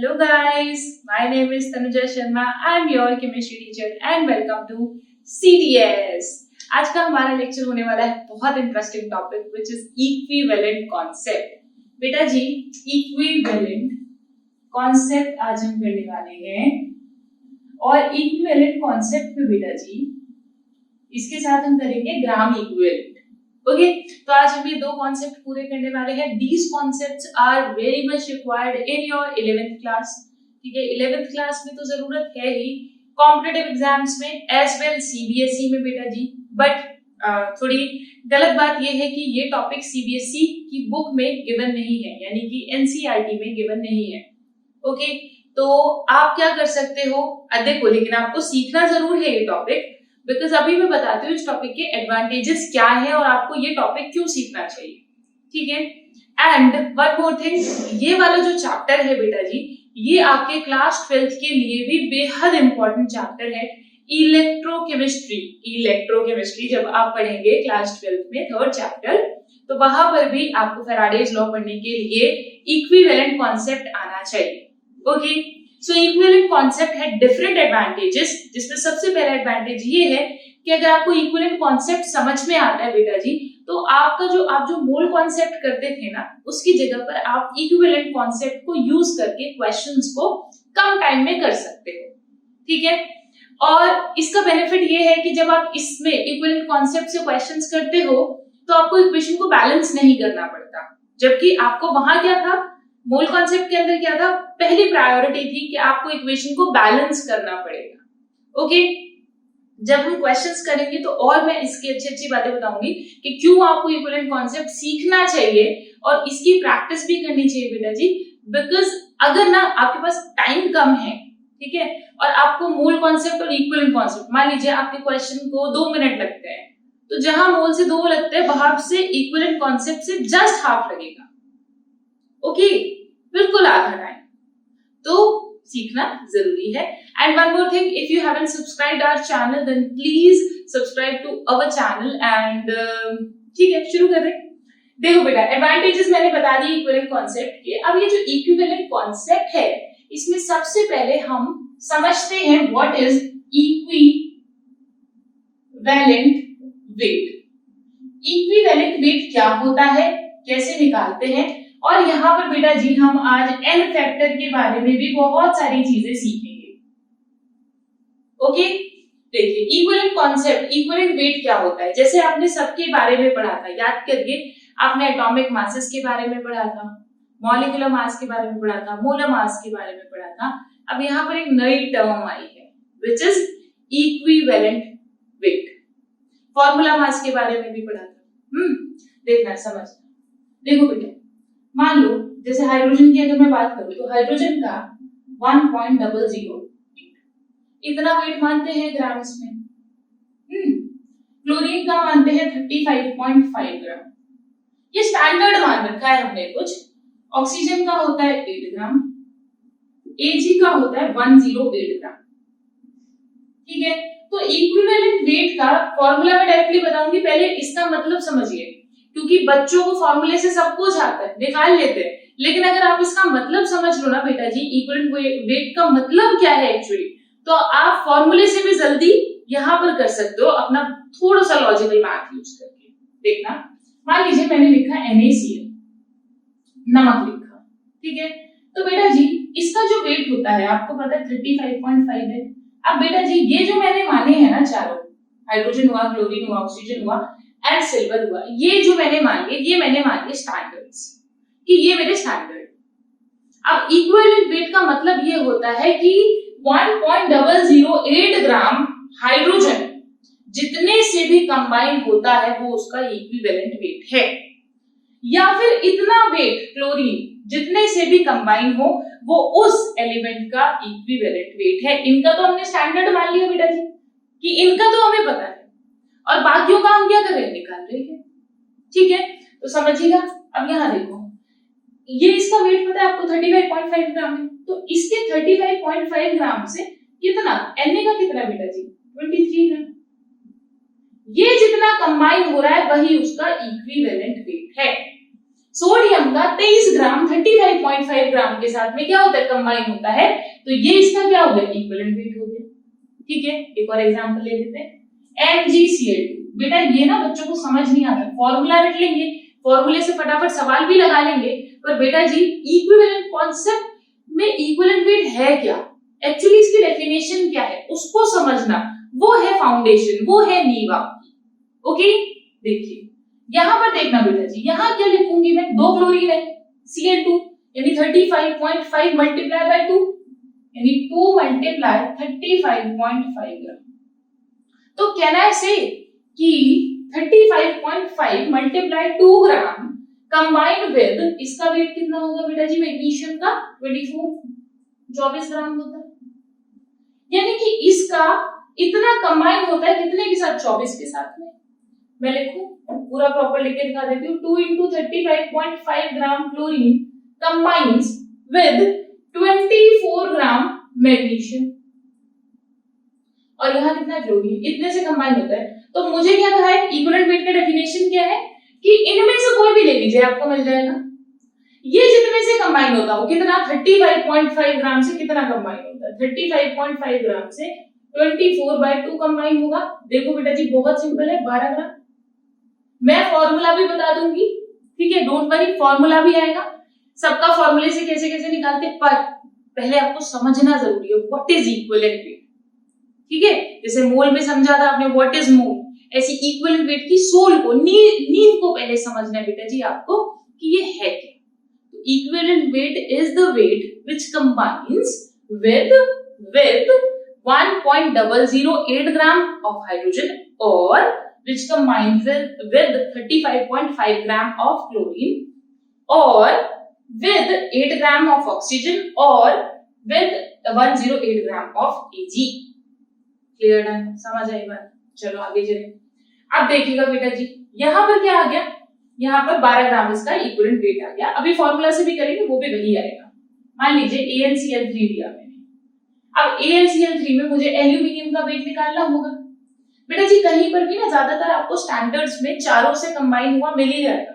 Hello guys, my name is Tanuja Sharma. I am your chemistry teacher and welcome to CTS. आज का हमारा lecture होने वाला है बहुत interesting topic which is equivalent concept. बेटा जी equivalent concept आज हम पढ़ने वाले हैं और equivalent concept में बेटा जी इसके साथ हम करेंगे ग्राम इक्विवेलेंट. ओके तो आज हम ये दो कॉन्सेप्ट पूरे करने वाले हैं. These concepts are very much required in your 11th class. ठीक है, 11th क्लास में तो जरूरत है ही, कॉम्पिटिटिव एग्जाम्स में एज वेल सीबीएसई में बेटा जी. बट थोड़ी गलत बात ये है कि ये टॉपिक सीबीएसई की बुक में गिवन नहीं है, यानी कि एनसीईआरटी में गिवन नहीं है. ओके तो आप क्या कर सकते हो, देखो लेकिन आपको सीखना जरूर है ये टॉपिक, बिकॉज अभी मैं बताती हूँ इस टॉपिक के एडवांटेजेस क्या है और आपको ये टॉपिक क्यों सीखना चाहिए. ठीक है, एंड वन मोर थिंग, ये वाला जो चैप्टर है बेटा जी ये आपके क्लास 12th के लिए भी बेहद इंपॉर्टेंट चैप्टर है. इलेक्ट्रोकेमिस्ट्री. इलेक्ट्रोकेमिस्ट्री जब आप पढ़ेंगे क्लास 12th में 3rd चैप्टर, तो वहां पर भी आपको फैराडेज लॉ पढ़ने के लिए इक्विवेलेंट कॉन्सेप्ट आना चाहिए. ओके सो इक्विवेलेंट कॉन्सेप्ट है डिफरेंट एडवांटेजेस, जिसमें सबसे पहला एडवांटेज ये है कि अगर आपको इक्विवेलेंट कॉन्सेप्ट समझ में आता है बेटा जी, तो आपका आप जो मोल कॉन्सेप्ट करते थे ना, उसकी जगह पर आप इक्विवेलेंट कॉन्सेप्ट को यूज करके क्वेश्चंस को कम टाइम में कर सकते हो. ठीक है, और इसका बेनिफिट ये है कि जब आप इसमें इक्विवेलेंट कॉन्सेप्ट से क्वेश्चंस करते हो तो आपको इक्वेशन को बैलेंस नहीं करना पड़ता, जबकि आपको वहां क्या था, मोल कॉन्सेप्ट के अंदर क्या था, पहली प्रायोरिटी थी कि आपको इक्वेशन को बैलेंस करना पड़ेगा. ओके जब हम क्वेश्चंस करेंगे तो और मैं इसकी अच्छी अच्छी बातें बताऊंगी कि क्यों आपको इक्विवेलेंट कॉन्सेप्ट सीखना चाहिए और इसकी प्रैक्टिस भी करनी चाहिए बेटा जी. बिकॉज अगर ना आपके पास टाइम कम है, ठीक है, और आपको मोल कॉन्सेप्ट और इक्विवेलेंट कॉन्सेप्ट, मान लीजिए आपके क्वेश्चन को 2 मिनट लगते हैं, तो जहां मोल से 2 लगते हैं वहां से इक्विवेलेंट कॉन्सेप्ट से जस्ट हाफ लगेगा. ओके बिल्कुल आधा टाइम. तो सीखना जरूरी है. And one more thing, if you haven't subscribed our channel then please subscribe to our channel. And ठीक है शुरू करें. देखो बेटा एडवांटेजेस मैंने बता दी इक्विवेलेंट कॉन्सेप्ट के. अब ये जो इक्विवेलेंट कॉन्सेप्ट है इसमें सबसे पहले हम समझते हैं what is equivalent weight. Equivalent weight क्या होता है, कैसे निकालते हैं, और यहाँ पर बेटा जी हम आज एन फैक्टर के बारे में भी बहुत सारी चीजें सीखेंगे. ओके देखिए इक्विवेलेंट कॉन्सेप्ट, इक्विवेलेंट वेट क्या होता है. जैसे आपने सबके बारे में पढ़ा था, याद करिए, आपने एटॉमिक मासेस के बारे में पढ़ा था, मॉलिक्यूलर मास के बारे में पढ़ा था, मोलर मास के बारे में पढ़ा था. अब यहाँ पर एक नई टर्म आई है which is equivalent weight. Formula mass के बारे में भी पढ़ा था. देखना समझ. देखो बेटा मान लो जैसे हाइड्रोजन की अगर मैं बात करूं तो हाइड्रोजन का 1.008 इतना वेट मानते हैं ग्राम्स में. क्लोरीन का मानते हैं 35.5 ग्राम. ये स्टैंडर्ड मान रखा है हमने कुछ. ऑक्सीजन का होता है 8 ग्राम, Ag का होता है 108 ग्राम. ठीक है, तो इक्विवेलेंट वेट का फॉर्मूला मैं डायरेक्टली बताऊंगी, पहले इसका मतलब समझिए, क्योंकि बच्चों को फॉर्मूले से सब कुछ आता है, निकाल लेते हैं, लेकिन अगर आप इसका मतलब समझ लो ना बेटा जी, इक्विवेलेंट वेट का मतलब क्या है एक्चुअली, तो आप फॉर्मूले से भी जल्दी यहां पर कर सकते हो अपना थोड़ा सा लॉजिकल मैथ यूज करके. देखना मान लीजिए मैंने लिखा NaCl, नमक लिखा. ठीक है, तो बेटा जी इसका जो वेट होता है आपको पता है 35.5 है. अब बेटा जी ये जो मैंने माने हैं ना चारों, हाइड्रोजन हुआ, क्लोरीन हुआ, ऑक्सीजन हुआ एंड सिल्वर हुआ, ये जो मैंने मान लिए, ये मैंने मान लिए स्टैंडर्ड्स कि ये मेरे स्टैंडर्ड. अब इक्विवेलेंट वेट का मतलब ये होता है कि 1.008 ग्राम हाइड्रोजन जितने से भी कंबाइन होता है वो उसका इक्विवेलेंट वेट है, या फिर इतना वेट क्लोरीन जितने से भी कंबाइन हो वो उस एलिमेंट का इक्विवेलेंट वेट है. इनका तो हमने स्टैंडर्ड मान लिया बेटा जी कि इनका तो हमें पता है, और बाकियों का हम क्या कर रहे हैं, निकाल रहे हैं. ठीक है, तो समझिएगा. अब यहाँ देखो ये इसका वेट पता है आपको 35.5 ग्राम है, तो इसके 35.5 ग्राम से कितना Na का कितना बेटा जी 23 ग्राम. ये जितना कंबाइन हो रहा है वही उसका इक्विवेलेंट वेट है. सोडियम का 23 ग्राम 35.5 ग्राम के साथ में क्या होता है, कंबाइन होता है, तो ये इसका क्या हो गया, इक्विवेलेंट वेट हो गया। ठीक है, एक और एग्जांपल ले लेते हैं, MgCl2। बेटा ये ना बच्चों को समझ नहीं आता, फॉर्मूला रट लेंगे, फॉर्मूले से फटाफट सवाल भी लगा लेंगे, पर बेटा जी इक्विवेलेंट कॉन्सेप्ट में इक्विवेलेंट वेट है क्या, एक्चुअली इसकी डेफिनेशन क्या है, उसको समझना, वो है फाउंडेशन, वो है नींव आपकी। ओके, देखिए यहां पर देखना बेटा जी, यहां क्या लिखूंगी मैं, 2 क्लोरीन है Cl2 यानी 35.5 मल्टीप्लाई बाय 2 यानी 2 मल्टीप्लाई 35.5 ग्राम। तो कैन आई से कि 35.5 मल्टीप्लाई 2 ग्राम कंबाइंड विद, इसका वेट कितना होगा बेटा जी, मैग्नीशियम का 24 ग्राम होता है, यानी कि इसका इतना कंबाइन होता है कितने के साथ, 24 के साथ में। मैं लिखूं, पूरा प्रॉपर लिख के दिखा देती हूँ, 2 into 35.5 gram chlorine combines with 24 gram magnesium, और यहाँ कितना क्लोरीन, इतने से कंबाइन होता है। तो मुझे क्या कहा है, इक्विवेलेंट वेट का डेफिनेशन क्या है कि इनमें से कोई भी ले लीजिए आपको मिल जाएगा, ये जितने से कंबाइन होता है कितना, 35.5 ग्राम से कितना कंबाइन होता है, 35.5 ग्राम से 24/2 कंबाइन होगा। देखो बेटा जी बहुत सिंपल है, 12 ग्राम। मैं फॉर्मूला भी बता दूंगी, ठीक है, डोंट वरी, फॉर्मूला भी आएगा, सबका फॉर्मूले से कैसे कैसे निकालते, पर पहले आपको समझना जरूरी है व्हाट इज इक्विवेलेंट वेट। ठीक है, जैसे मोल में समझा था आपने व्हाट इज मोल, ऐसी इक्विवेलेंट वेट की सोल को, नींव को पहले समझना है बेटा जी आपको कि ये है क्या। तो equivalent weight is the weight which combines with 1.008 gram of hydrogen और which combines with 35.5 gram of chlorine or with 8 gram of oxygen or with 108 gram of Ag। Clear है, समझ आई बात। चलो आगे चलें। अब देखिएगा बेटा जी यहाँ पर क्या आ गया, यहाँ पर 12 ग्राम इसका इक्विवेलेंट वेट आ गया। अभी फॉर्मूला से भी करेंगे वो भी वही आएगा। मान लीजिए AnCl3 दिया मैंने, अब AnCl3 में मुझे एल्यूमिनियम का वेट निकालना होगा। बेटा जी कहीं पर भी ना ज्यादातर आपको स्टैंडर्ड्स में चारों से कंबाइन हुआ मिल ही जाएगा,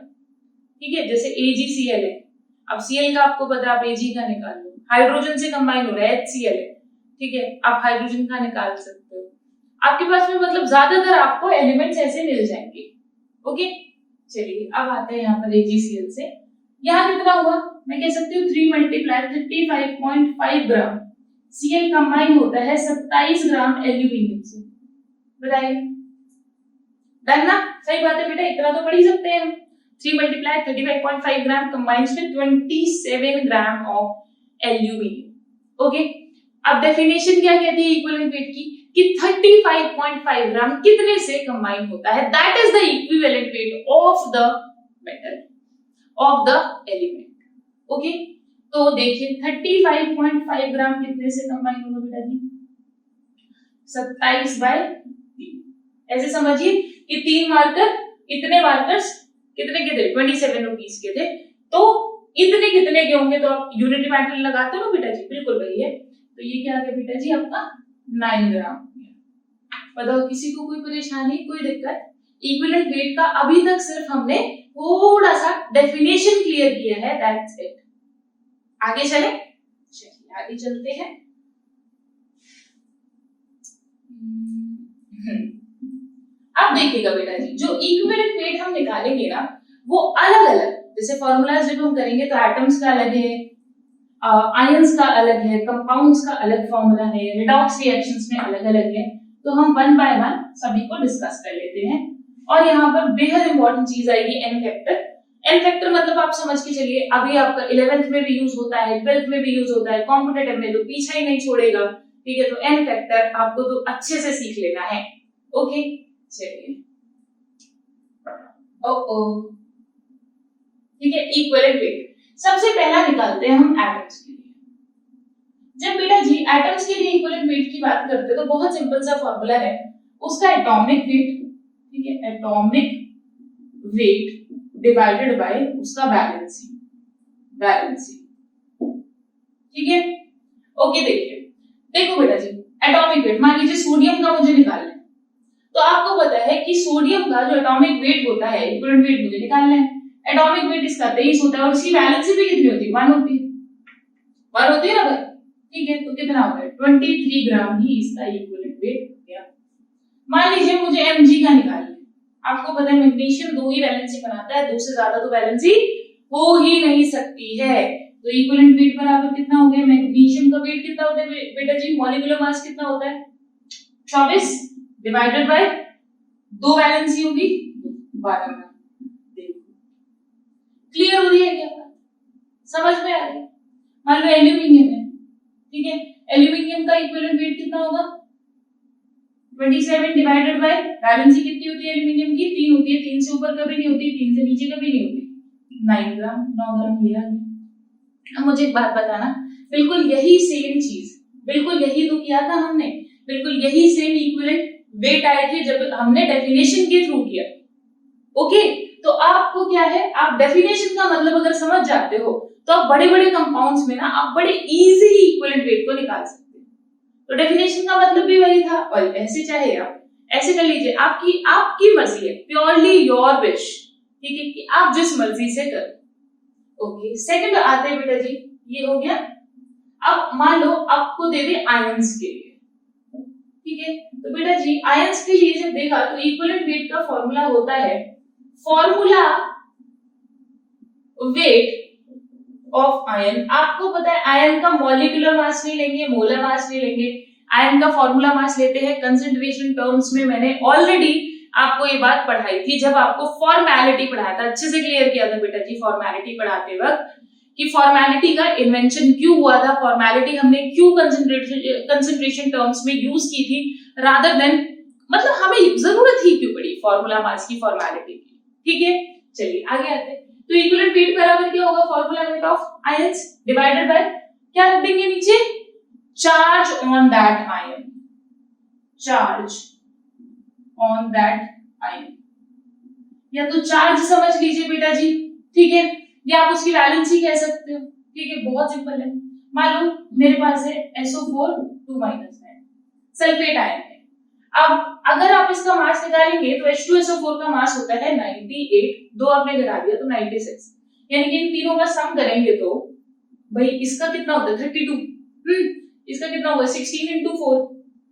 ठीक है, जैसे AgCl है, अब Cl का आपको पता है, आप Ag का निकाल लो, हाइड्रोजन से कंबाइन हो रहा है HCl है, ठीक है, आप हाइड्रोजन का निकाल सकते हो, आपके पास में मतलब ज्यादातर आपको एलिमेंट्स ऐसे मिल जाएंगे। ओके, चलिए अब आते हैं यहाँ पर AgCl से, यहाँ कितना हुआ, मैं कह सकती हूँ 3 मल्टीप्लाई 35.5 ग्राम Cl कंबाइन होता है 27 ग्राम एल्यूमिनियम से, बताइए डन ना, सही बात है बेटा, इतना तो पढ़ ही सकते हैं हम। 3 multiply 35.5 gram combines with 27 gram of aluminium. Okay, अब डेफिनेशन क्या कहती है इक्विवेलेंट वेट की कि 35.5 ग्राम कितने से कंबाइन होता है, that is the equivalent weight of the metal of the element. Okay, तो देखिए 35.5 ग्राम कितने से कंबाइन होगा बेटा जी, 27/3। ऐसे समझिए कि 3 मार्कर, इतने मार्कर्स कितने के थे, 27 रुपीस के थे, तो इतने कितने के होंगे, तो आप यूनिट मेथड लगाते हो बेटा जी, बिल्कुल वही है। तो ये क्या आ गया बेटा जी आपका 9 ग्राम। बताओ किसी को कोई परेशानी, कोई दिक्कत? इक्विवेलेंट वेट का अभी तक सिर्फ हमने थोड़ा सा डेफिनेशन क्लियर किया है, दैट्स इट। आगे चले, चलिए आगे चलते हैं। अब देखिएगा बेटा जी जो इक्विवेलेंट वेट हम निकालेंगे ना वो अलग अलग, जैसे फॉर्मूलाज जब हम करेंगे तो एटम्स का अलग है, आयंस का अलग है, कंपाउंड्स का अलग फॉर्मूला है, रिडॉक्स रिएक्शंस में अलग अलग है, तो हम वन बाय वन सभी को डिस्कस कर लेते हैं। और यहाँ पर बेहद इंपॉर्टेंट चीज आएगी एन फैक्टर। एन फैक्टर मतलब आप समझ के चलिए, अभी आपका 11th में भी यूज होता है, 12th में भी यूज होता है, कॉम्पिटिटिव में तो पीछा ही नहीं छोड़ेगा, ठीक है। तो एन फैक्टर आपको तो अच्छे से सीख लेना है। ओके चलिए, ठीक है, इक्विवेलेंट वेट सबसे पहला निकालते हैं हम एटम्स के लिए। जब बेटा जी एटम्स के लिए इक्विवेलेंट वेट की बात करते हैं तो बहुत सिंपल सा फॉर्मूला है उसका, एटॉमिक वेट, ठीक है, एटॉमिक वेट डिवाइडेड बाय उसका वैलेंसी, ठीक है। ओके देखो बेटा जी एटॉमिक वेट, मान लीजिए सोडियम का मुझे निकालना है, तो आपको पता है कि सोडियम का जो एटॉमिक वेट होता है, इक्विवेलेंट वेट मुझे निकालना है, एटॉमिक वेट इसका 23 होता है और इसकी वैलेंसी भी कितनी होती है, 1 होती है, 1 होती है ना भाई, ठीक है। तो कितना हो गया 23 ग्राम ही इसका इक्विवेलेंट वेट हो गया। मान लीजिए मुझे mg का निकालना है, आपको पता है मैग्नीशियम 2 ही वैलेंसी बनाता है, 2 से ज्यादा तो वैलेंसी हो ही नहीं सकती है। तो इक्विवेलेंट वेट बराबर कितना हो गया, मैग्नीशियम का वेट कितना होता है बेटा जी, मॉलिक्यूलर मास कितना होता है 24 डिवाइडेड बाय 2 वैलेंसी होगी 12 ग्राम। क्लियर हो रही है क्या बात, समझ में आ रही है। मान लो एल्यूमिनियम है, ठीक है, एल्यूमिनियम का इक्विवेलेंट वेट कितना होगा 27 डिवाइडेड बाय वैलेंसी कितनी होती है एल्यूमिनियम की, 3 होती है, 3 से ऊपर कभी नहीं होती, 3 से नीचे कभी नहीं होती, 9 ग्राम, 9 ग्राम ये आ गया। अब मुझे एक बात बताना, बिल्कुल यही सेम चीज, बिल्कुल यही तो किया था हमने, बिल्कुल यही सेम इक्विवेलेंट वेट आए थे जब हमने डेफिनेशन के थ्रू किया। ओके, तो आपको क्या है, आप डेफिनेशन का मतलब अगर समझ जाते हो तो आप बड़े बड़े कंपाउंड्स में ना आप बड़े इजीली इक्विवेलेंट वेट को निकाल सकते हो। तो डेफिनेशन का मतलब भी वही था, और ऐसे चाहे आप ऐसे कर लीजिए, आपकी आपकी मर्जी है, प्योरली योर विश, ठीक है, कि आप जिस मर्जी से करो। ओके, सेकंड आते हैं बेटा जी, ये हो गया। अब मान लो आपको दे दे आयंस के लिए, ठीक है, तो बेटा जी आयंस के लिए जब देखा तो इक्विवेलेंट वेट का फॉर्मूला होता है, फॉर्मूला वेट ऑफ आयन, आपको पता है आयन का मॉलिक्यूलर मास नहीं लेंगे, मोलर मास नहीं लेंगे, आयन का फॉर्मूला मास लेते हैं कंसंट्रेशन टर्म्स में। मैंने ऑलरेडी आपको ये बात पढ़ाई थी जब आपको फॉर्मेलिटी पढ़ाया था, अच्छे से क्लियर किया था बेटा जी फॉर्मेलिटी पढ़ाते वक्त, कि फॉर्मेलिटी का इन्वेंशन क्यों हुआ था, फॉर्मेलिटी हमने क्यों कंसंट्रेशन टर्म्स में यूज की थी रादर देन, मतलब हमें जरूरत ही क्यों पड़ी फॉर्मूला मास की, फॉर्मेलिटी की, ठीक है। चलिए आगे आते हैं, तो इक्विवेलेंट वेट बराबर क्या होगा, formula weight of ions divided by क्या रख देंगे नीचे, charge on that ion, charge on that ion, या तो चार्ज समझ लीजिए बेटा जी, ठीक है, या आप उसकी वैलेंसी कह सकते हो, ठीक है, बहुत सिंपल है। मान लो मेरे पास है SO4 2 है, सल्फेट आयन है। अब अगर आप इसका मास निकालेंगे तो H2SO4 का मास होता है 98, 2 आपने घटा दिया तो 96, यानी कि इन तीनों का सम करेंगे तो भाई इसका कितना होता है 32, इसका कितना होगा 16 into 4,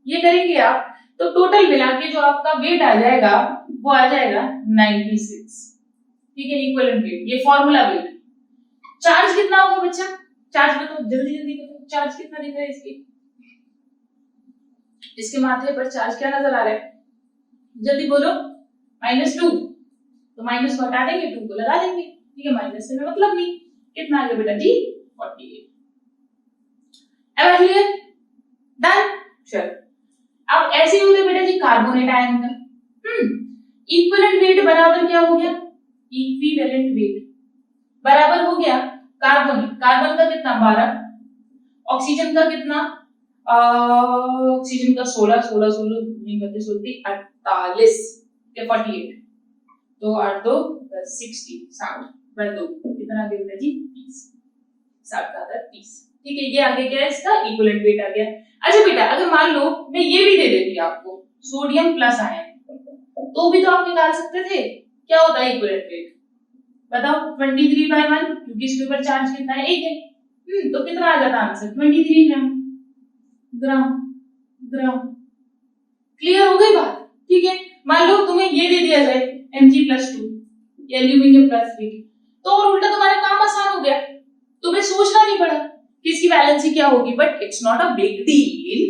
ये करेंगे आप तो टोटल मिला के जो आपका वेट आ जाएगा वो आ जाएगा 96, ठीक है, इक्विवेलेंट वेट, ये फॉर्मूला वेट। चार्ज कितना होगा बच्चा, चार्ज बताओ जल्दी जल्दी बताओ, चार्ज कितना दिख रहा है इसके माथे पर चार्ज क्या नजर आ रहा है, जल्दी बोलो, -2, तो माइनस को हटा देंगे, 2 को लगा देंगे, ठीक है, माइनस से मतलब नहीं, कितना आ गया बेटा जी 48। अब क्लियर, डन, चलो। अब ऐसे ही होता है बेटा जी कार्बोनेट आयन का, इक्विवेलेंट वेट बराबर क्या हो गया, इक्विवेलेंट वेट बराबर हो गया कार्बन, कार्बन का कितना 12, ऑक्सीजन का कितना, ऑक्सीजन का 16 16 16 नहीं करते 48 या 48, तो 8 2 60 60 by 2 कितना आ गया जी 30, 60 का 30, ठीक है, ये आगे क्या है इसका इक्विवेलेंट वेट आ गया। अच्छा बेटा अगर मान लो मैं ये भी दे देती आपको सोडियम प्लस आयन, तो भी तो आप निकाल सकते थे, क्या होता है इक्विवेलेंट वेट बताओ, 23/1, क्योंकि इसके ऊपर चार्ज कितना है 1 है, तो कितना आ जाता आंसर 23 ग्राम, ग्राम ग्राम। क्लियर हो गई बात, ठीक है। मान लो तुम्हें ये दे दिया जाए Mg+2 या एल्यूमिनियम +3, तो और उल्टा तुम्हारा काम आसान हो गया, तुम्हें सोचना नहीं पड़ा कि इसकी वैलेंसी क्या होगी, but it's not a big deal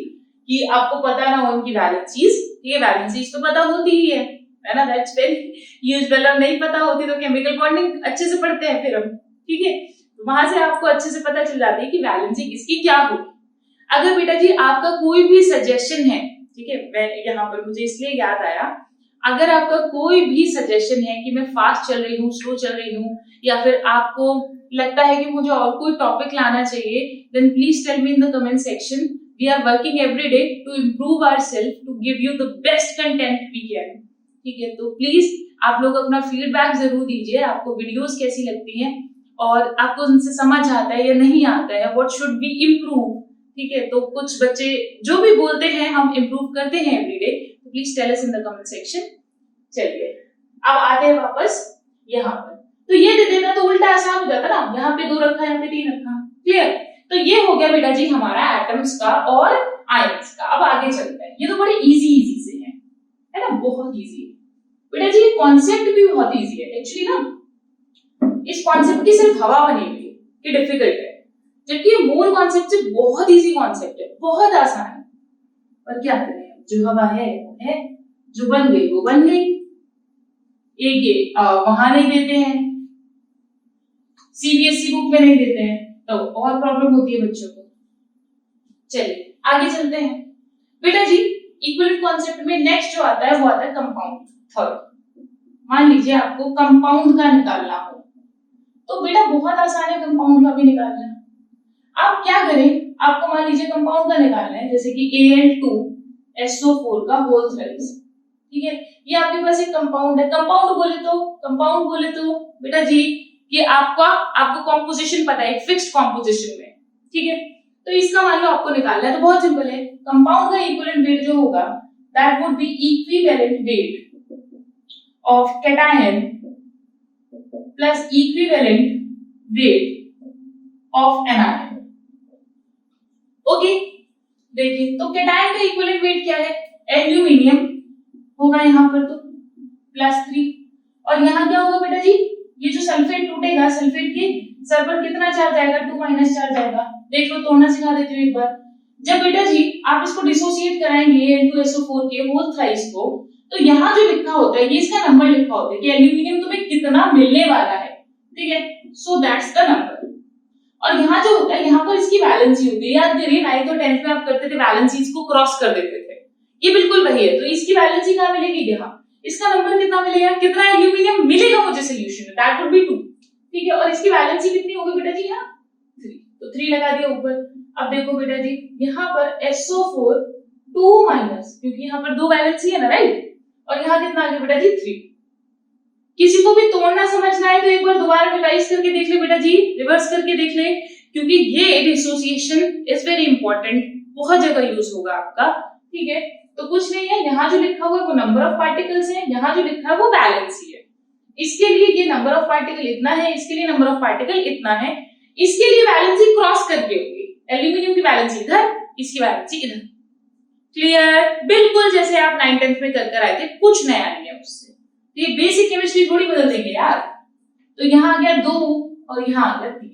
कि आपको पता ना हो इनकी वैलेंसीज, ये वैलेंसीज तो पता होती ही है ना, दैट्स वेरी यूजुअल। अब नहीं पता होती तो केमिकल बॉन्डिंग अच्छे से पढ़ते हैं फिर हम, ठीक है, तो वहां से आपको अच्छे से पता चल जाती है कि वैलेंसी किसकी क्या होगी। अगर बेटा जी आपका कोई भी सजेशन है, ठीक है, मैं यहाँ पर मुझे इसलिए याद आया, अगर आपका कोई भी सजेशन है कि मैं फास्ट चल रही हूँ स्लो चल रही हूँ, या फिर आपको लगता है कि मुझे और कोई टॉपिक लाना चाहिए, then please tell me in the comment section. We are working every day to improve ourself to give you the best content we can, ठीक है, तो प्लीज आप लोग अपना फीडबैक जरूर दीजिए, आपको वीडियोस कैसी लगती हैं और आपको उनसे समझ आता है या नहीं आता है, व्हाट शुड बी इम्प्रूव, ठीक है, तो कुछ बच्चे जो भी बोलते हैं हम इम्प्रूव करते हैं एवरीडे, तो please tell us in the comment section. चलिए अब आते हैं वापस यहाँ पर, तो ये दे देना तो उल्टा आसान हो जाता ना, यहाँ पे 2 रखा, यहाँ पे 3 रखा। क्लियर? तो ये हो गया बेटा जी हमारा एटम्स का और आयंस का। अब आगे चलते हैं। ये तो बड़े इजी से है ना, बहुत इजी बेटा जी। कॉन्सेप्ट भी बहुत इजी है एक्चुअली ना, इस कॉन्सेप्ट की सिर्फ हवा बनी हुई है कि डिफिकल्ट है, जबकि ये मूल कॉन्सेप्ट से बहुत इजी कॉन्सेप्ट है, बहुत आसान है। पर क्या करें, जो हवा है वो है, जो बन गई वो बन गई। एक ये वहां नहीं देते हैं, सीबीएसई बुक में नहीं देते हैं, तो और प्रॉब्लम होती है बच्चों को। चलिए आगे चलते हैं बेटा जी। इक्विवेलेंट कॉन्सेप्ट में नेक्स्ट जो आता है वो आता है कंपाउंड, थर्ड। मान लीजिए आपको कंपाउंड का निकालना हो, तो बेटा बहुत आसान है कंपाउंड का भी निकालना। आप क्या करें, आपको मान लीजिए कंपाउंड का निकालना है, जैसे कि Al2SO4 का होल थ्राइस, ठीक है। ये आपके पास एक कंपाउंड है। कंपाउंड बोले तो बेटा जी ये आपको कॉम्पोजिशन पता है, एक फिक्स्ड कॉम्पोजिशन में, ठीक है। तो इसका मान लो आपको निकालना है, तो बहुत सिंपल है। कंपाउंड का इक्विवेलेंट वेट जो होगा that would be equivalent weight of cation plus equivalent weight of anion. Okay, देखिए तो कैटायन का इक्विवेलेंट वेट क्या है, एल्यूमिनियम होगा यहाँ पर तो +3, और यहाँ क्या होगा बेटा जी, ये जो सल्फेट टूटेगा, सल्फेट के सर पर कितना चार्ज आएगा, 2 चार्ज आएगा। देख लो, तोड़ना सिखा देती हूँ एक बार। जब बेटा जी आप इसको डिसोसिएट कराएंगे Al2SO4 के होल थ्राइस को, तो यहाँ जो लिखा होता है, ये इसका नंबर लिखा होता है कि एल्यूमिनियम तुम्हें कितना मिलने वाला है, ठीक है। So that's the number. और यहाँ जो होता है, यहाँ पर इसकी वैलेंसी होती है। याद करिए 9th और 10th में आप करते थे, वैलेंसीज को क्रॉस कर देते थे। ये बिल्कुल वही है। तो इसकी वैलेंसी कहाँ मिलेगी, यहाँ। इसका नंबर कितना मिलेगा, कितना एल्यूमिनियम मिलेगा मुझे सोल्यूशन में, दैट वुड बी 2, ठीक है। और इसकी वैलेंसी कितनी होगी बेटा जी, यहाँ 3, तो 3 लगा दिया ऊपर। अब देखो बेटा जी यहाँ पर SO4 2-, क्योंकि यहाँ पर 2 वैलेंसी है ना, राइट। और यहाँ कितना आ गया बेटा जी 3। किसी को भी तोड़ना समझना है तो एक बार दोबारा रिवाइज करके देख ले बेटा जी, रिवर्स करके देख ले, क्योंकि ये डिसोसिएशन इज वेरी इंपॉर्टेंट, बहुत जगह यूज होगा आपका, ठीक है। तो कुछ नहीं है, यहाँ जो लिखा हुआ है वो नंबर ऑफ पार्टिकल्स है, यहाँ जो लिखा है वो वैलेंसी है। इसके लिए ये नंबर ऑफ पार्टिकल इतना है, इसके लिए नंबर ऑफ पार्टिकल इतना है, इसके लिए वैलेंसी क्रॉस करके होगी। एल्यूमिनियम की वैलेंसी इधर, इसकी वैलेंसी इधर। क्लियर? बिल्कुल जैसे आप 9th-10th में कर आए थे, कुछ नया नहीं है उससे। तो ये बेसिक केमिस्ट्री थोड़ी बदल देंगे यार। तो यहाँ आ गया 2 और यहाँ आ गया 3,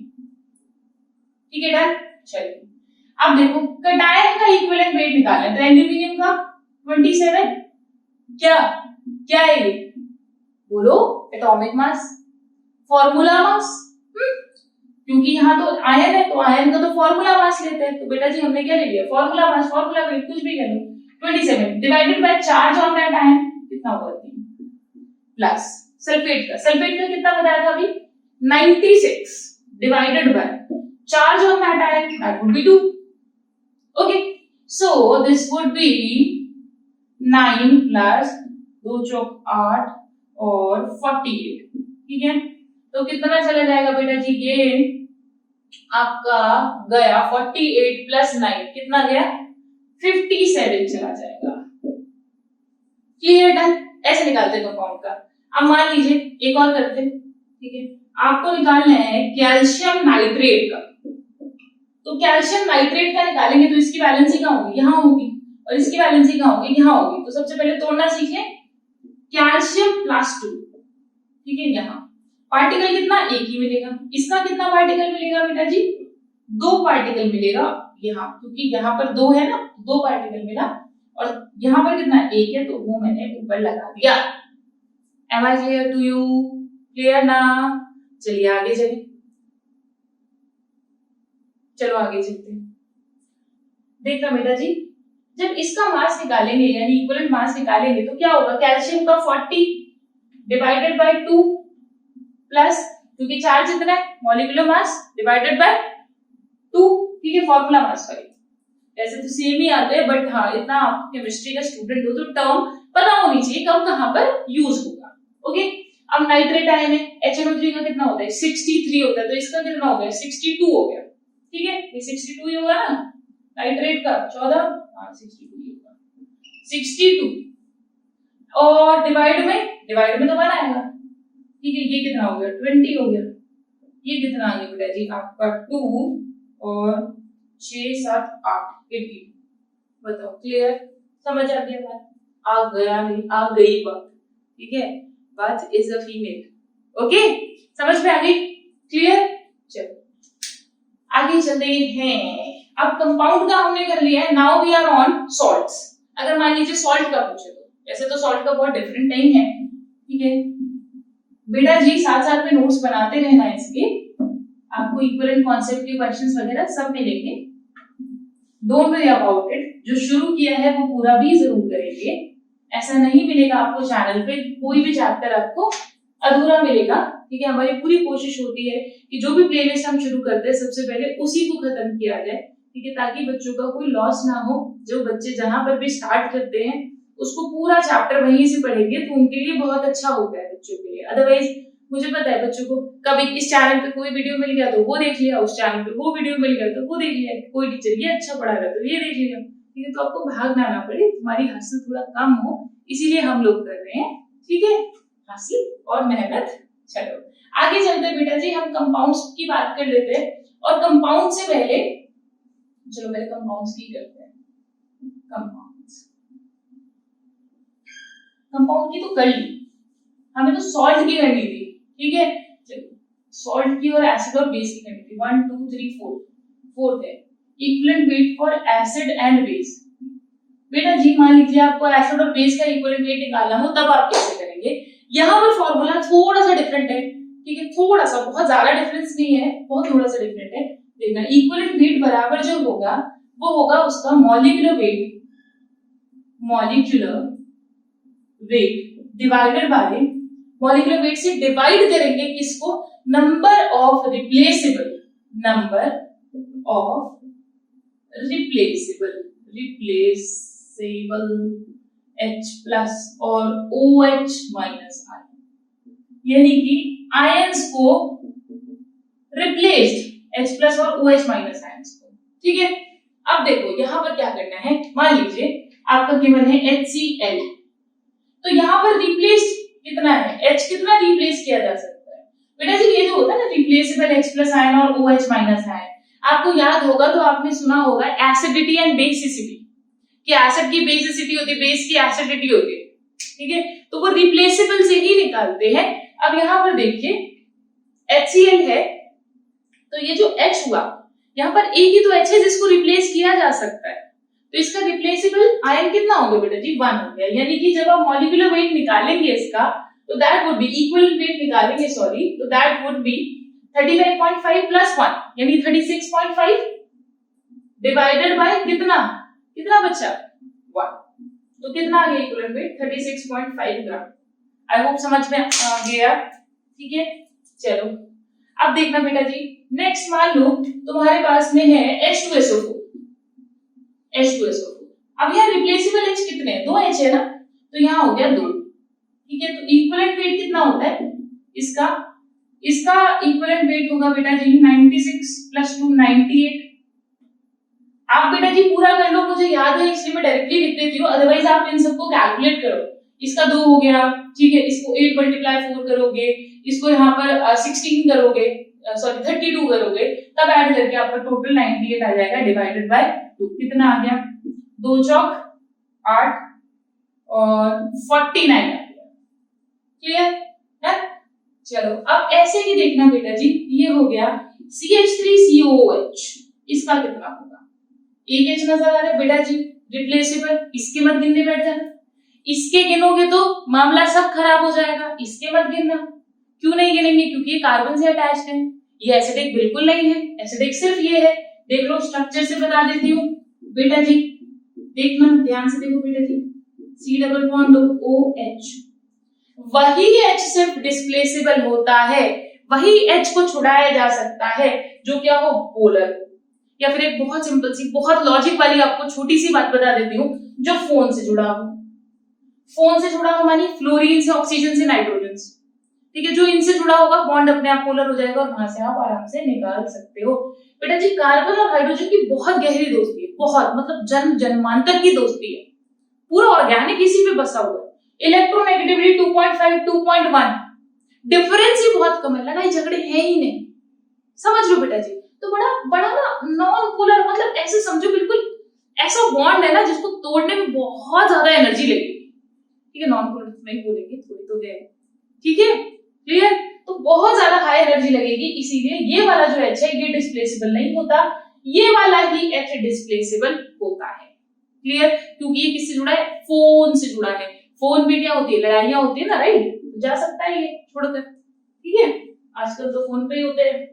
ठीक है डन। चलिए अब देखो कैटायन का इक्विवेलेंट वेट निकालना है, तो एल्यूमिनियम का 27, क्या है ये, बोलो, एटॉमिक मास, फॉर्मूला मास, क्योंकि यहाँ तो आयन है, तो आयन का तो फॉर्मूला मास लेते हैं। तो बेटा जी हमने क्या ले लिया, फॉर्मूला मास, फॉर्मूला वेट, कुछ भी कह लो। 27 divided by charge on that ion, कितना होगा 3, प्लस सल्फेट का कितना बताया था अभी, 96 divided by charge on that ion, that would be 2। Okay, so this would be 9 plus 2 चौक 8 और 48, ठीक है। तो कितना चला जाएगा बेटा जी, ये आपका गया 48 प्लस 9, कितना गया 57 चला जाएगा। Clear, done. ऐसे निकालते हैं कंपाउंड का। अब मान लीजिए एक और करते हैं, ठीक है। आपको निकालना है कैल्शियम नाइट्रेट का, तो कैल्शियम नाइट्रेट का निकालेंगे तो इसकी वैलेंसी कहाँ होगी, यहाँ होगी, और इसकी वैलेंसी कहाँ होगी, यहाँ होगी। तो सबसे पहले तोड़ना सीखें, कैल्शियम +2, ठीक है। यहाँ पार्टिकल कितना, एक ही मिलेगा। इसका कितना पार्टिकल मिलेगा बेटा जी, 2 पार्टिकल मिलेगा यहाँ, क्योंकि यहाँ पर 2 है ना, 2 पार्टिकल मिला, और यहाँ पर कितना, 1 है, तो वो मैंने ऊपर लगा दिया। Am I clear to you? Clear ना? चलिए आगे चलिए, चलो आगे चलते हैं। देखना बेटा जी, जब इसका मास निकालेंगे यानी इक्विवेलेंट मास निकालेंगे तो क्या होगा, कैल्शियम का 40 डिवाइडेड बाय 2 प्लस, क्योंकि चार्ज इतना है, मॉलिक्यूलर मास डिवाइडेड बाय 2, ठीक है। फॉर्मूला मास का वैसे तो सेम ही आता है, बट हाँ इतना आप केमिस्ट्री का स्टूडेंट हो तो टर्म पता होनी चाहिए कब कहां पर यूज होगा। ओके, अब नाइट्रेट आयन है, HNO3 का कितना होता है, 63 होता है, तो इसका कितना हो गया, 62 हो गया, ठीक है। ये 62 ही होगा ना, नाइट्रेट का 14, हाँ 62 ही होगा, 62। और डिवाइड में तो 1 आएगा, ठीक है, ये कितना हो गया 20 हो गया। ये कितना आ गया बेटा जी आपका 2 और 6 7 8 18। बताओ क्लियर, समझ आ गया बात? आ गया नहीं, आ गई बात, ठीक है। बात इज अ फीमेल, ओके, समझ में आ गई, क्लियर। चलो आगे चलते हैं। अब कंपाउंड का हमने कर लिया है, now we are on salts. अगर मान लीजिए सॉल्ट का पूछे तो वैसे तो सॉल्ट का बहुत डिफरेंट नहीं है, ठीक है बेटा जी, साथ साथ में नोट्स बनाते रहना है इसके, आपको इक्विवेलेंट कॉन्सेप्ट के क्वेश्चंस वगैरह सब मिलेंगे। डोंट वरी अबाउट इट, जो शुरू किया है वो पूरा भी जरूर करेंगे। ऐसा नहीं मिलेगा आपको चैनल पे कोई भी चैप्टर आपको अधूरा मिलेगा, ठीक है। हमारी पूरी कोशिश होती है कि जो भी प्लेलिस्ट हम शुरू करते हैं सबसे पहले उसी को खत्म किया जाए, ठीक है, ताकि बच्चों का कोई लॉस ना हो। जो बच्चे जहां पर भी स्टार्ट करते हैं उसको पूरा चैप्टर वहीं से पढ़ेंगे तो उनके लिए बहुत अच्छा होता है बच्चों के लिए। अदरवाइज मुझे पता है बच्चों को कभी इस चैनल पे कोई वीडियो मिल गया तो वो देख लिया, उस चैनल पे वो वीडियो मिल गया तो वो देख लिया, कोई टीचर ये अच्छा पढ़ा रहा तो ये देख लिया, ठीक है। तो आपको भागना ना पड़े, तुम्हारी हासिल थोड़ा कम हो, इसीलिए हम लोग कर रहे हैं, ठीक है, हासिल और मेहनत। चलो आगे चलते हैं बेटा जी, हम कंपाउंड्स की बात कर लेते हैं। और कंपाउंड से पहले चलो पहले कंपाउंड्स की करते हैं। कंपाउंड की तो कर ली, हमें तो सॉल्ट की करनी थी, ठीक है। चलो सॉल्ट की और एसिड और बेस की करनी थी। 1 2 3 4 फोर्थ है equivalent weight for acid and base. बेटा जी मान लीजिए आपको एसिड और बेस का इक्विवेलेंट वेट निकालना हो तब आप कैसे करेंगे? यहाँ पर फॉर्मूला थोड़ा सा डिफरेंट है, ठीक है, थोड़ा सा, बहुत ज्यादा डिफरेंस नहीं है, बहुत थोड़ा सा डिफरेंट है। देखना इक्विवेलेंट वेट बराबर जो होगा वो होगा उसका molecular weight divided bye molecular weight से डिवाइड करेंगे किसको? Number of replaceable H plus और OH माइनस आई, यानी कि आयंस को रिप्लेस्ड H प्लस और OH माइनस आयंस को, ठीक है। अब देखो यहाँ पर क्या करना है, मान लीजिए आपका गिवन है HCl, तो यहाँ पर रिप्लेस कितना है, H कितना रिप्लेस किया जा सकता है? बेटा जी ये जो होता है ना रिप्लेसेबल H प्लस आयन और OH माइनस आयन, आपको याद होगा तो आपने सुना होगा एसिडिटी एंड बेसिसिटी, कि एसिड की बेसिसिटी होती है, बेस की एसिडिटी होती है, ठीक है, तो वो रिप्लेसेबल से ही निकालते हैं। अब यहाँ पर देखिए HCl है, तो ये जो H हुआ यहाँ पर एक ही तो H है जिसको रिप्लेस किया जा सकता है, तो इसका रिप्लेसेबल आयन कितना हो गया बेटा जी 1 हो गया। यानी कि जब आप मॉलिक्यूलर वेट निकालेंगे इसका तो that would be equivalent weight निकालेंगे, सॉरी, तो दैट वुड बी 35.5 प्लस 1 यानी 36.5 डिवाइडेड बाय कितना बचा 1, तो कितना आ गया equivalent weight 36.5 gram. I hope समझ में आ गया, ठीक है। चलो अब देखना बेटा जी, नेक्स्ट मान लो तुम्हारे पास में है H2SO4। अब यहाँ रिप्लेसेबल H कितने हैं? 2 H है ना, तो यहाँ हो गया 2, ठीक है। तो इक्विवेलेंट वेट कितना होता है इसका इक्विवेलेंट वेट होगा बेटा जी 96 प्लस 2 98। आप बेटा जी पूरा कर लो, मुझे याद है इसलिए मैं डायरेक्टली लिख देती हूँ, अदरवाइज आप इन सबको कैलकुलेट करो। इसका 2 हो गया, ठीक है, इसको 8 मल्टीप्लाई 4 करोगे, इसको यहाँ पर 16 करोगे, सॉरी 32 करोगे, तब ऐड करके आपका टोटल 98 आ जाएगा डिवाइडेड बाय 2, कितना आ गया 2 चौक 8 और 49 आ गया, क्लियर है। चलो अब ऐसे ही देखना बेटा जी, ये हो गया CH3COOH, इसका कितना होगा? एक H नजर आ रहा है बेटा जी रिप्लेसेबल, इसके मत गिनने बैठ जाना, इसके गिनोगे तो मामला सब खराब हो जाएगा, इसके मत गिनना। क्यों नहीं गिनेंगे? क्योंकि ये कार्बन से अटैच्ड है, ये एसिडिक बिल्कुल नहीं है, एसिडिक सिर्फ ये है। देख लो स्ट्रक्चर से बता देती हूँ बेटा जी, देखना ध्यान से देखो बेटा जी, C डबल बॉन्ड OH, वही H सिर्फ डिस्प्लेसेबल होता है, वही H को छुड़ाया जा सकता है जो क्या हो पोलर। या फिर एक बहुत सिंपल सी बहुत लॉजिक वाली आपको छोटी सी बात बता देती हूँ, जो फोन से जुड़ा हो मानी फ्लोरीन से ऑक्सीजन से नाइट्रोजन से, ठीक है, जो इनसे जुड़ा होगा बॉन्ड अपने आप पोलर हो जाएगा और वहां से आप आराम से निकाल सकते हो। बेटा जी कार्बन और हाइड्रोजन की बहुत गहरी दोस्ती है, बहुत मतलब जन्म जन्मांतर की दोस्ती है, पूरा ऑर्गेनिक इसी पे बसा हुआ है। इलेक्ट्रोनेगेटिविटी 2.5 2.1, डिफरेंस ही बहुत कम है, लड़ाई झगड़े है ही नहीं, समझ लो बेटा जी। तो बड़ा बड़ा ना नॉन पोलर, मतलब ऐसे समझो बिल्कुल ऐसा बॉन्ड है ना जिसको तोड़ने में बहुत ज्यादा एनर्जी लगेगी, ठीक है। नॉन पोलर नहीं बोलेंगे, थोड़ी तो है, ठीक है, क्लियर। तो बहुत ज्यादा हाई एनर्जी लगेगी, इसीलिए ये वाला जो H है ये डिस्प्लेसेबल नहीं होता, ये वाला ही H डिस्प्लेसेबल होता है, क्लियर। क्योंकि ये किससे जुड़ा है, फोन से जुड़ा है। फोन में क्या होती है, लड़ाइयां होती है ना, राइट, जा सकता है ये छोड़कर, ठीक है। आजकल तो फोन पे ही होते हैं,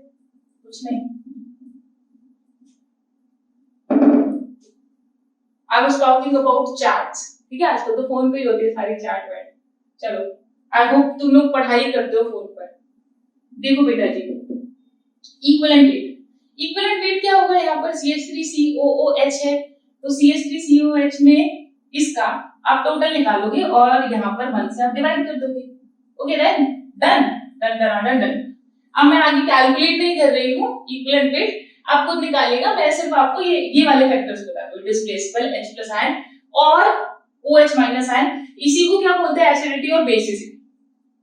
कुछ नहीं। I was talking about chats, ठीक है, आजकल तो फोन पे ही होती है सारी चैट वैट। चलो, आई होप तुम लोग पढ़ाई करते हो फोन पर। देखो बेटा जी, इक्विवेलेंट वेट, इक्विवेलेंट वेट क्या होगा, यहाँ पर CH3COOH है, तो CH3COOH में इसका आप टोटल निकालोगे और यहाँ पर 1 से आप डिवाइड कर दोगे, okay, then done done done done done. अब मैं आगे कैलकुलेट नहीं कर रही हूँ इक्विवेलेंट वेट, आप खुद निकालिएगा, मैं सिर्फ आपको ये वाले फैक्टर्स बता दूं, डिस्प्लेसेबल H प्लस आयन और OH माइनस आयन, इसी को क्या बोलते हैं, एसिडिटी और बेसिसिटी।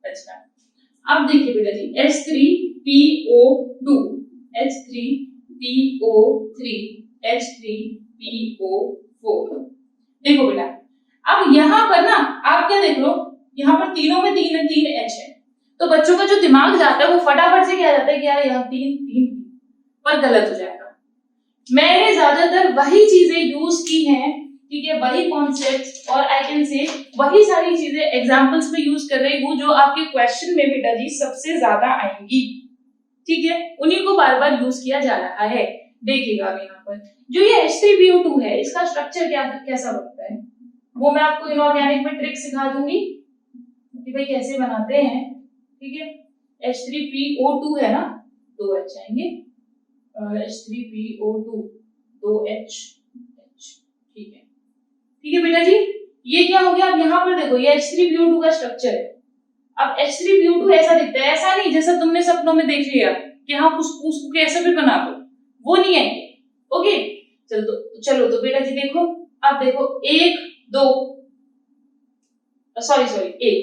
अच्छा, अब देखिए बेटा जी, H3PO2 H3PO3 H3PO4, देखो बेटा, अब यहाँ पर ना आप क्या देख लो, यहाँ पर तीनों में तीन तीन H है, तो बच्चों का जो दिमाग जाता है वो फटाफट से क्या जाता है कि यार यहाँ तीन तीन, पर गलत हो जाएगा। मैंने ज्यादातर वही चीजें यूज की हैं, ठीक है, वही कॉन्सेप्ट्स और आई कैन से वही सारी चीजें एग्जांपल्स में यूज कर रही हूँ जो आपके क्वेश्चन में बेटा जी सबसे ज्यादा आएंगी, ठीक है, उन्हीं को बार बार यूज किया जा रहा है। देखिएगा अब यहाँ पर जो ये H3PO2 है, इसका स्ट्रक्चर कैसा बनता है, वो मैं आपको इनऑर्गेनिक में ट्रिक सिखा दूंगी कि भाई कैसे बनाते हैं, ठीक है। H3PO2 है ना, 2 H आएंगे, H3PO2 2 H, ठीक है, ठीक है बेटा जी। ये क्या हो गया, अब यहाँ पर देखो ये H3PO2 का स्ट्रक्चर है। अब H3PO2 ऐसा दिखता है, ऐसा नहीं जैसा तुमने सपनों में देख लिया कि हाँ उसको कैसे भी बना दो, वो नहीं है, ओके। चलो तो बेटा जी देखो, अब देखो 1 2, सॉरी 1,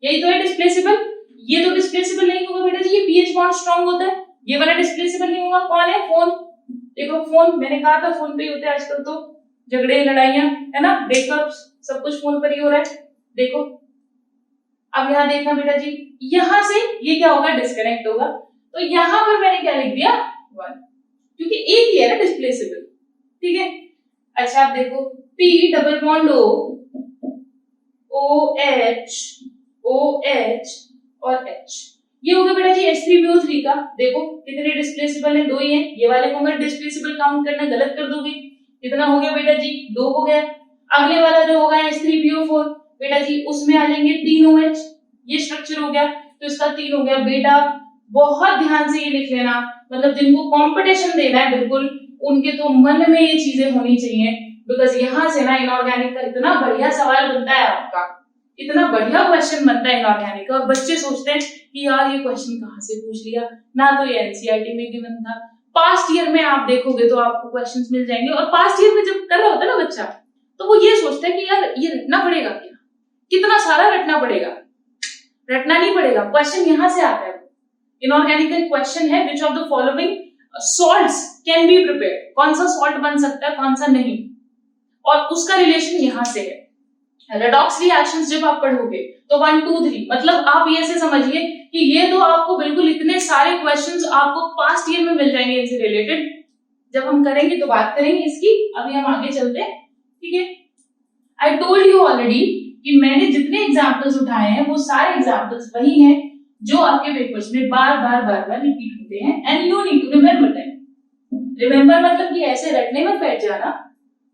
यही तो है डिस्प्लेसेबल, ये तो डिस्प्लेसेबल नहीं होगा बेटा जी, ये pH बॉन्ड स्ट्रांग होता है, ये वाला डिस्प्लेसेबल नहीं होगा। कौन है, फोन, देखो फोन, मैंने कहा था फोन पे ही होते हैं आजकल तो झगड़े लड़ाइयां, है ना, ब्रेकअप्स, सब कुछ फोन पर ही हो रहा है, देखो। अब यहाँ देखना बेटा जी, यहां से ये क्या होगा, डिस्कनेक्ट होगा, तो यहां पर मैंने क्या लिख दिया 1, क्योंकि एक ही है ना डिस्प्लेसेबल, ठीक है। अच्छा आप देखो P double bond O, OH OH और H, ये हो गया बेटा जी H3PO3 का। देखो कितने डिस्प्लेसेबल है, 2 ही है, ये वाले को अगर डिस्प्लेसेबल काउंट करना गलत कर दोगे, कितना हो गया बेटा जी, 2 हो गया। अगले वाला जो होगा H3PO4 बेटा जी, उसमें आ जाएंगे 3 OH, ये स्ट्रक्चर हो गया, तो इसका 3 हो गया बेटा। बहुत ध्यान से ये लिख लेना, मतलब जिनको कंपटीशन देना है बिल्कुल उनके तो मन में ये चीजें होनी चाहिए, बिकॉज यहाँ से ना इनऑर्गेनिक का इतना बढ़िया सवाल बनता है आपका, इतना बढ़िया क्वेश्चन बनता है इनऑर्गेनिक का, और बच्चे सोचते हैं कि यार ये क्वेश्चन कहाँ से पूछ लिया, ना तो ये एनसीईआरटी में गिवन था, पास्ट ईयर में आप देखोगे तो आपको क्वेश्चंस मिल जाएंगे, और पास्ट ईयर में जब कर रहा होता है ना बच्चा, तो वो ये सोचता है कि यार ये रटना पड़ेगा क्या, कितना सारा रटना पड़ेगा, रटना नहीं पड़ेगा, क्वेश्चन यहाँ से आता है। इनऑर्गेनिक का क्वेश्चन है which of the following salts can be prepared, कौन सा सॉल्ट बन सकता है कौन सा नहीं, और उसका रिलेशन यहाँ से है। रेडॉक्स रिएक्शंस जब आप पढ़ोगे तो 1 2 3, मतलब आप ये से समझिए कि ये तो आपको बिल्कुल इतने सारे क्वेश्चंस आपको पास्ट ईयर में मिल जाएंगे इनसे रिलेटेड, जब हम करेंगे तो बात करेंगे इसकी, अभी हम आगे चलते हैं, ठीक है। आई टोल्ड यू ऑलरेडी कि मैंने जितने एग्जांपल्स उठाए हैं वो सारे एग्जांपल्स वही हैं जो आपके पेपर्स में बार बार रिपीट होते हैं, and you need to remember them. Remember मतलब कि ऐसे रटने में बैठ जाना,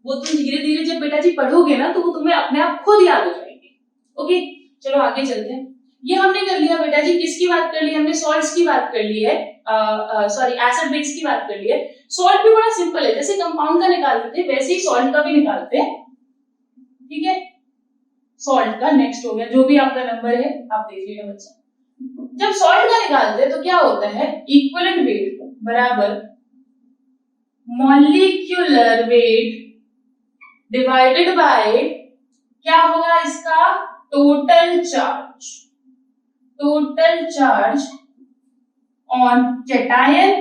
वो तुम धीरे धीरे जब बेटा जी पढ़ोगे ना तो वो तुम्हें अपने आप खुद याद हो जाएंगे, ओके। चलो आगे चलते हैं। ये हमने कर लिया बेटा जी, किसकी बात कर ली हमने, सॉल्ट्स की बात कर ली है, सॉरी एसिड बेस की बात कर ली है। सॉल्ट भी बड़ा सिंपल है, जैसे कंपाउंड का निकालते थे वैसे ही सॉल्ट का भी निकालते हैं, ठीक है। सॉल्ट का नेक्स्ट हो गया, जो भी आपका नंबर है आप देखिएगा बच्चा। जब सॉल्ट का निकालते हैं तो क्या होता है, इक्विवेलेंट वेट बराबर मॉलिक्यूलर वेट डिवाइडेड बाय क्या होगा इसका total charge, total charge on cation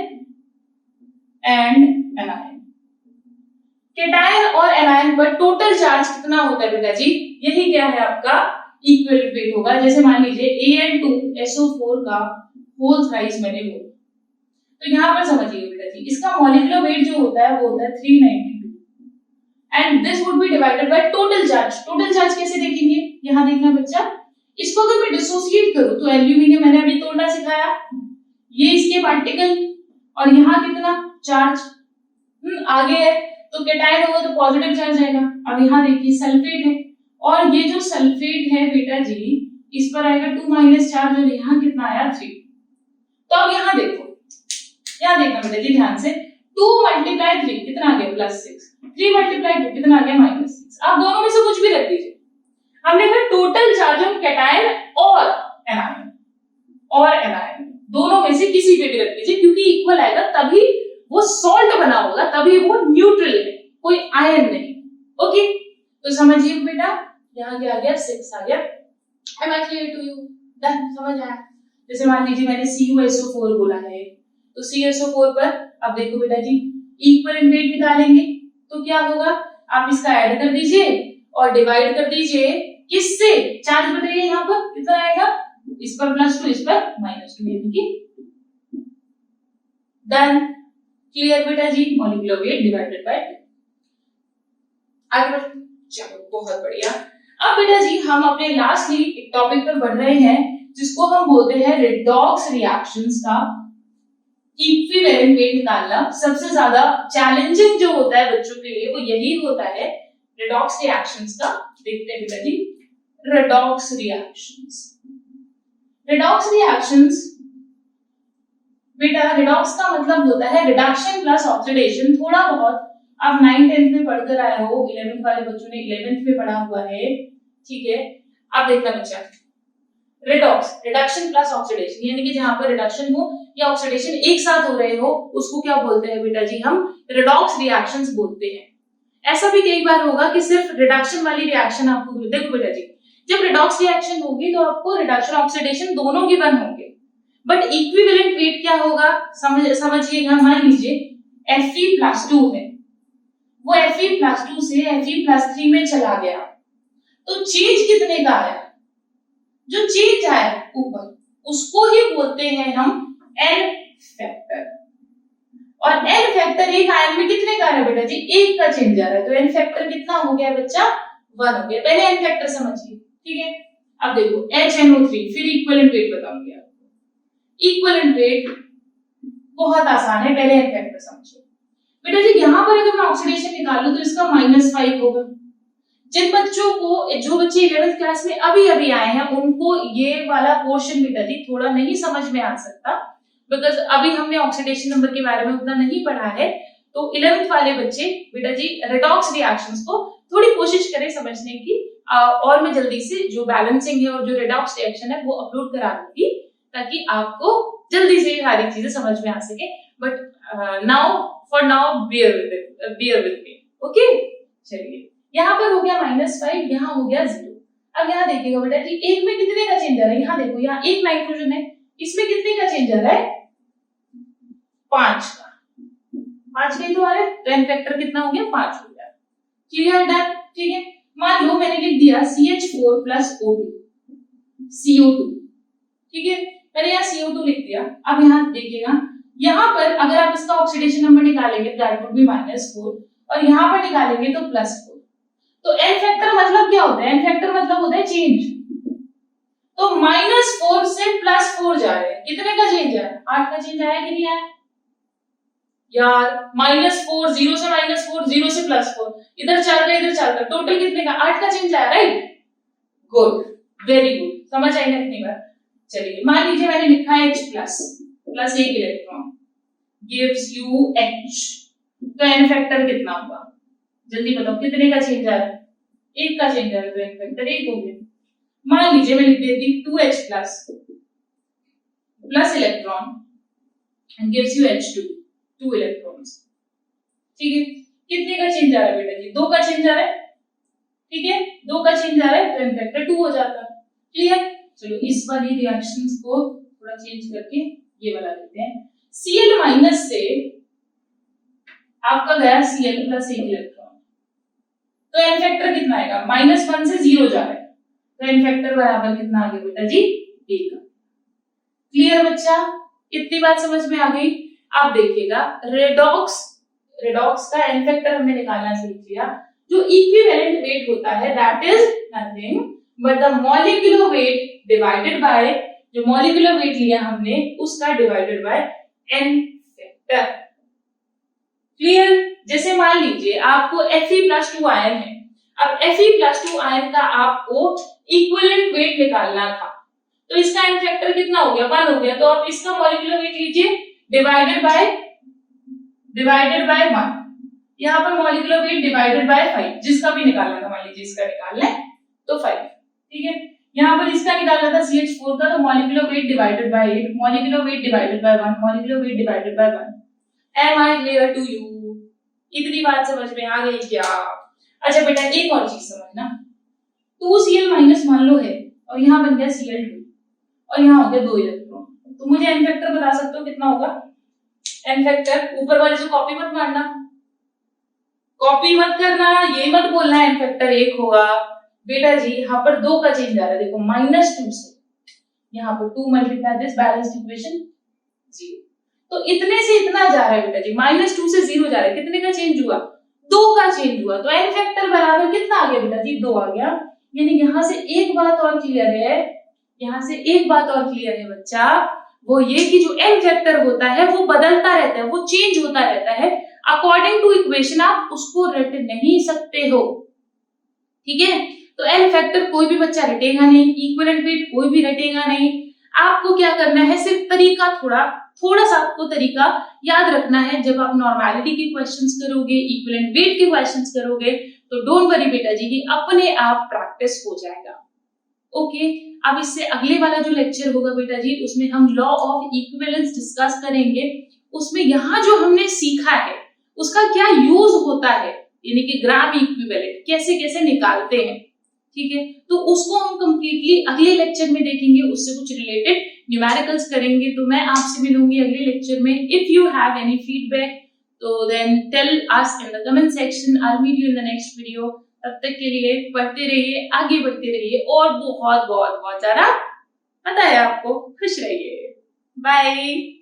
and anion. Cation और एनायन पर टोटल चार्ज कितना होता है बेटा जी? यही क्या है आपका इक्विवेलेंट वेट होगा। जैसे मान लीजिए An2SO4 का होल थ्राइस मैंने बोला, तो यहाँ पर समझिए बेटा जी, इसका मॉलिक्यूलर वेट जो होता है वो होता है 392 and this would be divided by total charge. Total charge कैसे देखेंगे? यहाँ देखना बच्चा, इसको अगर मैं डिसोसिएट करूं तो एल्यूमिनियम मैंने अभी तोड़ना सिखाया, ये इसके पार्टिकल और यहाँ कितना चार्ज आगे है, तो कैटायन होगा तो पॉजिटिव चार्ज आएगा। अब यहाँ देखिए सल्फेट है और ये जो सल्फेट है बेटा जी इस पर आएगा 2 माइनस चार्ज और यहाँ कितना आया 3। तो अब यहाँ देखो, यहाँ देखना बेटा जी ध्यान से, 2 मल्टीप्लाई 3 कितना आ गया +6, 3 मल्टीप्लाई 2 कितना आ गया -6। आप दोनों में से कुछ भी रख दीजिए। हमने कहा टोटल चार्ज ऑन कैटायन और एनायन दोनों में से किसी पे भी रख दीजिए, क्योंकि इक्वल आएगा तभी वो सॉल्ट बना होगा, तभी वो न्यूट्रल है, कोई आयन नहीं। ओके, तो समझिए बेटा यहाँ क्या आ गया 6 आ गया। Am I clear to you? Done, समझ आया? जैसे मान लीजिए मैंने CuSO4 बोला है, तो CSO4 पर अब देखो बेटा जी इक्विवेलेंट वेट निकालेंगे तो क्या होगा, आप इसका ऐड कर दीजिए और डिवाइड कर दीजिए किससे? चार्ज बताइए यहाँ पर कितना आएगा, इस पर +2 इस पर -2, यानी कि डन। क्लियर बेटा जी, मॉलिक्यूलर वेट डिवाइडेड बाय 2। आगे बढ़, चलो बहुत बढ़िया। अब बेटा जी हम अपने लास्टली एक टॉपिक पर बढ़ रहे हैं जिसको हम बोलते हैं रिडॉक्स रिएक्शंस का इक्विवेलेंट वेट निकालना। सबसे ज्यादा चैलेंजिंग जो होता है बच्चों के लिए वो यही होता है, रिडॉक्स रिएक्शंस का। देखते हैं बेटा जी रिडॉक्स रिएक्शंस। रिडॉक्स रिएक्शंस बेटा, रिडॉक्स का मतलब होता है रिडक्शन प्लस ऑक्सीडेशन। थोड़ा बहुत आप 9th-10th में पढ़कर आए हो, 11th वाले बच्चों ने 11th में पढ़ा हुआ है, ठीक है। अब देखना बच्चा, रिडॉक्स रिडक्शन प्लस ऑक्सीडेशन, यानी कि जहां पर रिडक्शन हो या ऑक्सीडेशन एक साथ हो रहे हो उसको क्या बोलते हैं बेटा जी? हम रिडॉक्स रिएक्शंस बोलते हैं। ऐसा भी कई बार होगा कि सिर्फ रिडक्शन वाली रिएक्शन आपको, देखो बेटा जी जब रिडॉक्स रिएक्शन होगी तो आपको रिडक्शन ऑक्सीडेशन दोनों गिवन होंगे, बट इक्विवेलेंट वेट क्या होगा समझिएगा। मान लीजिए Fe+2 है, वो Fe+2 से Fe+3 में चला गया, तो चेंज कितने का आया? जो चेंज आया ऊपर उसको ही बोलते हैं हम एन फैक्टर। और एन फैक्टर एक आयन में कितने का है बेटा जी? एक का चेंज आ रहा है, तो एन फैक्टर कितना हो गया बच्चा? 1 हो गया। पहले एन फैक्टर समझिए, ठीक है। अब देखो HNO3, फिर इक्विवेलेंट वेट बताऊंगी आपको। इक्विवेलेंट वेट बहुत आसान है, पहले एन फैक्टर समझिए बेटा जी। यहाँ पर अगर मैं ऑक्सीडेशन निकालूं तो इसका -5 होगा। जिन बच्चों को, जो बच्चे 11th क्लास में अभी अभी आए हैं उनको ये वाला पोर्शन बेटा जी थोड़ा नहीं समझ में आ सकता, बिकॉज अभी हमने ऑक्सीडेशन नंबर के बारे में उतना नहीं पढ़ा है। तो 11th वाले बच्चे बेटा जी रिडॉक्स रिएक्शंस को थोड़ी कोशिश करें समझने की, और मैं जल्दी से जो बैलेंसिंग है और जो रिडॉक्स रिएक्शन है वो अपलोड करा दूंगी ताकि आपको जल्दी से सारी चीजें समझ में आ सके। But now bear with me, okay. चलिए यहाँ पर हो गया -5, यहाँ हो गया 0। अब यहाँ देखिएगा बेटा जी एक में कितने का चेंज आ रहा है? यहाँ देखो, यहाँ एक नाइट्रोजन है, इसमें कितने का चेंज आ रहा है? 5 का। 5 का ही तो आ रहा है, तो एन फैक्टर कितना हो गया? 5 हो गया। क्लियर, डन, ठीक है। मान लो मैंने लिख दिया CH4 + O2 CO2, ठीक है। मैंने यहाँ CO2 लिख दिया। अब यहाँ देखिएगा, यहाँ पर अगर आप इसका ऑक्सीडेशन नंबर निकालेंगे दैट वुड बी -4 और यहाँ पर निकालेंगे तो +4। तो एन फैक्टर मतलब क्या होता है? एन फैक्टर मतलब होता है चेंज। तो -4 से +4 जा रहे हैं, कितने का चेंज है? 8 का चेंज आया कि नहीं आया यार? -4, 0 से -4, 0 से +4, इधर 4 का इधर 4 का, टोटल कितने का? 8 का चेंज आया, राइट? गुड, वेरी गुड, समझ आई ना कितनी बार? चलिए मान लीजिए मैंने लिखा है H+ plus 1 electron gives you H, तो एन फैक्टर कितना होगा? जल्दी बताओ कितने का चेंज आ रहा है? 1 का चेंज आ रहा है, तो एन फैक्टर 1 हो गया। मान लीजिए मैं लिख देती 2H+ plus electron and gives you H2, 2 electrons, ठीक है। कितने का चेंज आ रहा है बेटा जी? 2 का चेंज आ रहा है, ठीक है। 2 का चेंज आ रहा है तो एन फैक्टर 2 हो जाता है। क्लियर? चलो इस वाली रिएक्शंस को थोड़ा चेंज करके ये वाला लेते हैं। Cl माइनस से आपका गया Cl प्लस एक इलेक्ट्रॉन, तो एन फैक्टर कितना आएगा? -1 से 0 जा रहा है, तो एन फैक्टर बराबर कितना आ गया बेटा जी? 1। क्लियर बच्चा? इतनी बात समझ में आ गई? आप देखिएगा रेडॉक्स का एन फैक्टर हमने निकालना सीख लिया। जो इक्विवेलेंट वेट होता है that is nothing but the molecular weight divided by, जो मॉलिक्यूलर वेट लिया हमने उसका divided by n factor. Clear? जैसे मान लीजिए आपको Fe+2 आयन है, अब Fe+2 आयन का आपको इक्विवेलेंट वेट निकालना था, तो इसका एन फैक्टर कितना हो गया? 1 हो गया। तो आप इसका मॉलिक्यूलर वेट लीजिए डिवाइडेड बाय 1। यहाँ पर मॉलिक्यूलर वेट डिवाइडेड बाय 5, जिसका भी निकालना था, मान लीजिए इसका निकालना है तो 5, ठीक है। यहाँ पर इसका निकालना था CH4 का, तो molecular weight divided bye 8, molecular weight divided bye 1, molecular weight divided bye 1। Am I clear to you? इतनी बात समझ में आ गई क्या? अच्छा बेटा एक और चीज समझना, 2Cl माइनस मान लो है और यहाँ बन गया Cl2 और यहाँ हो गया 2 इलेक्ट्रॉन, तो मुझे एन फैक्टर बता सकते हो कितना होगा? एन फैक्टर ऊपर वाले से कॉपी मत मारना, कॉपी मत करना, ये मत बोलना एन फैक्टर 1 होगा बेटा जी। यहाँ पर 2 का चेंज आ रहा है, देखो -2 से यहाँ पर 2 मल्टीप्लाई दिस बैलेंस्ड इक्वेशन 0, तो इतने से इतना जा रहा है बेटा जी, -2 से 0 जा रहा है, कितने का चेंज हुआ? 2 का चेंज हुआ, तो एन फैक्टर बराबर कितना आ गया बेटा जी? 2 आ गया। यानी यहाँ से एक बात और क्लियर है, यहाँ से एक बात और क्लियर है बच्चा, वो ये कि जो एन फैक्टर होता है वो बदलता रहता है, वो चेंज होता रहता है अकॉर्डिंग टू इक्वेशन, आप उसको रट नहीं सकते हो, ठीक है। तो एन फैक्टर कोई भी बच्चा रटेगा नहीं, इक्विवेलेंट वेट कोई भी रटेगा नहीं। आपको क्या करना है, सिर्फ तरीका थोड़ा सा आपको तरीका याद रखना है। जब आप नॉर्मेलिटी के क्वेश्चंस करोगे, इक्विवेलेंट वेट के क्वेश्चंस करोगे, तो डोंट वरी बेटा जी कि अपने आप प्रैक्टिस हो जाएगा। ओके, अब इससे अगले वाला जो लेक्चर होगा बेटा जी, उसमें हम लॉ ऑफ इक्विवेलेंस डिस्कस करेंगे। उसमें यहाँ जो हमने सीखा है उसका क्या यूज होता है, यानी कि ग्राम इक्विवेलेंट कैसे कैसे निकालते हैं, ठीक है। तो उसको हम कंप्लीटली अगले लेक्चर में देखेंगे, उससे कुछ रिलेटेड न्यूमेरिकल्स करेंगे। तो मैं आपसे मिलूंगी अगले लेक्चर में। If you have any feedback तो then tell us in the comment section. I will meet you in the next video. तब तक के लिए पढ़ते रहिए, आगे बढ़ते रहिए और बहुत बहुत बहुत ज्यादा पता है आपको, खुश रहिए। बाय।